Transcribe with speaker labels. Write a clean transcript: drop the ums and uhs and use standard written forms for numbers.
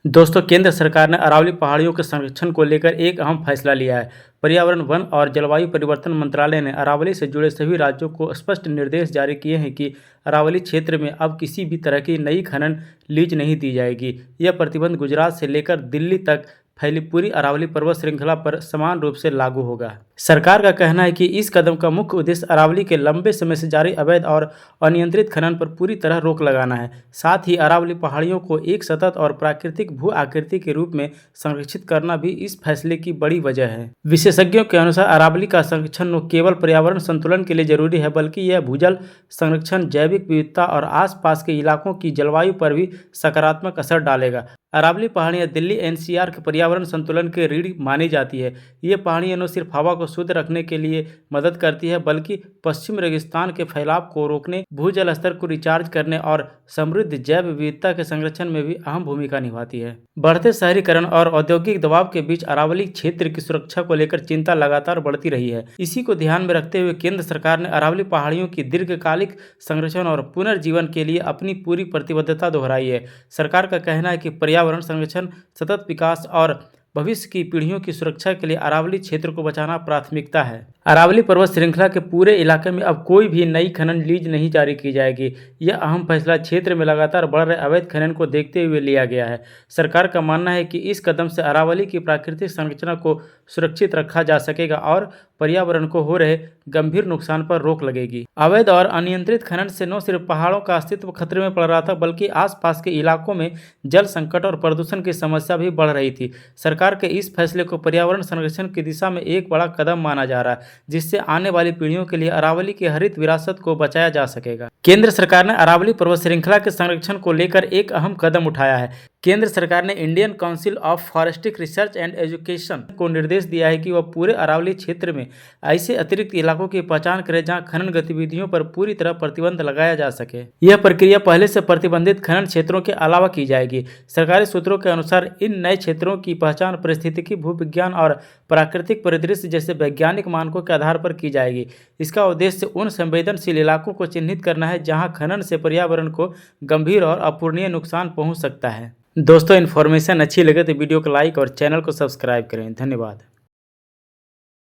Speaker 1: दोस्तों, केंद्र सरकार ने अरावली पहाड़ियों के संरक्षण को लेकर एक अहम फैसला लिया है। पर्यावरण, वन और जलवायु परिवर्तन मंत्रालय ने अरावली से जुड़े सभी राज्यों को स्पष्ट निर्देश जारी किए हैं कि अरावली क्षेत्र में अब किसी भी तरह की नई खनन लीज नहीं दी जाएगी। यह प्रतिबंध गुजरात से लेकर दिल्ली तक फैली पूरी अरावली पर्वत श्रृंखला पर समान रूप से लागू होगा। सरकार का कहना है कि इस कदम का मुख्य उद्देश्य अरावली के लंबे समय से जारी अवैध और अनियंत्रित खनन पर पूरी तरह रोक लगाना है। साथ ही अरावली पहाड़ियों को एक सतत और प्राकृतिक भू आकृति के रूप में संरक्षित करना भी इस फैसले की बड़ी वजह है। विशेषज्ञों के अनुसार अरावली का संरक्षण न केवल पर्यावरण संतुलन के लिए जरूरी है, बल्कि यह भूजल संरक्षण, जैविक विविधता और आसपास के इलाकों की जलवायु पर भी सकारात्मक असर डालेगा। अरावली पहाड़ियाँ दिल्ली एनसीआर के पर्यावरण संतुलन के रीढ़ मानी जाती है। ये पहाड़ियाँ न सिर्फ हवा को शुद्ध रखने के लिए मदद करती है, बल्कि पश्चिम रेगिस्तान के फैलाव को रोकने, भूजल स्तर को रिचार्ज करने और समृद्ध जैव विविधता के संरक्षण में भी अहम भूमिका निभाती है। बढ़ते शहरीकरण और औद्योगिक दबाव के बीच अरावली क्षेत्र की सुरक्षा को लेकर चिंता लगातार बढ़ती रही है। इसी को ध्यान में रखते हुए केंद्र सरकार ने अरावली पहाड़ियों की दीर्घकालिक संरक्षण और पुनर्जीवन के लिए अपनी पूरी प्रतिबद्धता दोहराई है। सरकार का कहना है कि पर्यावरण संरक्षण, सतत विकास और भविष्य की पीढ़ियों की सुरक्षा के लिए अरावली क्षेत्र को बचाना प्राथमिकता है। अरावली पर्वत श्रृंखला के पूरे इलाके में अब कोई भी नई खनन लीज नहीं जारी की जाएगी। यह अहम फैसला क्षेत्र में लगातार बढ़ रहे अवैध खनन को देखते हुए लिया गया है। सरकार का मानना है कि इस कदम से अरावली की प्राकृतिक संरचना को सुरक्षित रखा जा सकेगा और पर्यावरण को हो रहे गंभीर नुकसान पर रोक लगेगी। अवैध और अनियंत्रित खनन से न सिर्फ पहाड़ों का अस्तित्व खतरे में पड़ रहा था, बल्कि आसपास के इलाकों में जल संकट और प्रदूषण की समस्या भी बढ़ रही थी। सरकार के इस फैसले को पर्यावरण संरक्षण की दिशा में एक बड़ा कदम माना जा रहा है, जिससे आने वाली पीढ़ियों के लिए अरावली की हरित विरासत को बचाया जा सकेगा। केंद्र सरकार ने अरावली पर्वत श्रृंखला के संरक्षण को लेकर एक अहम कदम उठाया है। केंद्र सरकार ने Indian council of forestry research and education को निर्देश दिया है कि वह पूरे अरावली क्षेत्र में ऐसे अतिरिक्त इलाकों की पहचान करे जहां खनन गतिविधियों पर पूरी तरह प्रतिबंध लगाया जा सके। यह प्रक्रिया पहले से प्रतिबंधित खनन क्षेत्रों के अलावा की जाएगी। सरकारी सूत्रों के अनुसार इन नए क्षेत्रों की पहचान पारिस्थितिकी, भूविज्ञान और प्राकृतिक परिदृश्य जैसे वैज्ञानिक मानकों के आधार पर की जाएगी। इसका उद्देश्य उन संवेदनशील इलाकों को चिन्हित करना है जहां खनन से पर्यावरण को गंभीर और अपूरणीय नुकसान पहुंच सकता है। दोस्तों, इन्फॉर्मेशन अच्छी लगे तो वीडियो को लाइक और चैनल को सब्सक्राइब करें। धन्यवाद।